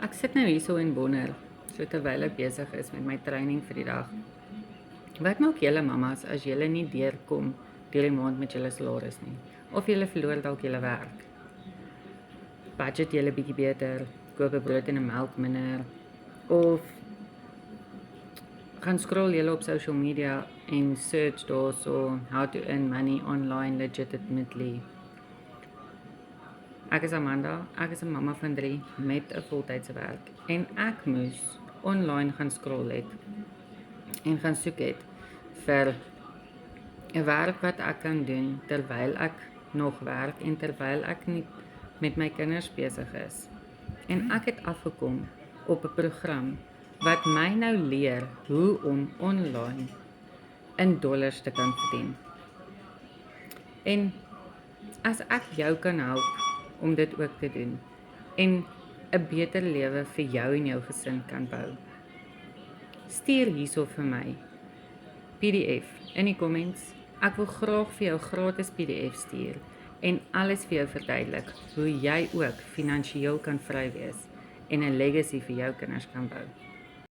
Ek sit nou hierso en wonder, so terwyl ek besig is met my training vir die dag. Wat maak julle mammas as julle nie deurkom deur die maand met julle salaris nie? Of julle verloor dalk julle werk? Budget julle bietjie beter, koop 'n brood en 'n melk minder, of gaan scroll julle op social media en search daarso how to earn money online legitimately. Ek is Amanda, ek is 'n mamma van 3 met 'n voltydse werk en ek moes online gaan scroll het en gaan soek het vir 'n werk wat ek kan doen terwyl ek nog werk en terwyl ek nie met my kinders besig is. En ek het afgekom op 'n program wat my nou leer hoe om online in dollars te kan verdien. En as ek jou kan help om dit ook te doen en 'n beter lewe vir jou en jou gesin kan bou, stuur hierso vir my PDF in die comments. Ek wil graag vir jou gratis PDF stuur en alles vir jou verduidelik hoe jy ook finansiëel kan vry wees en 'n legacy vir jou kinders kan bou.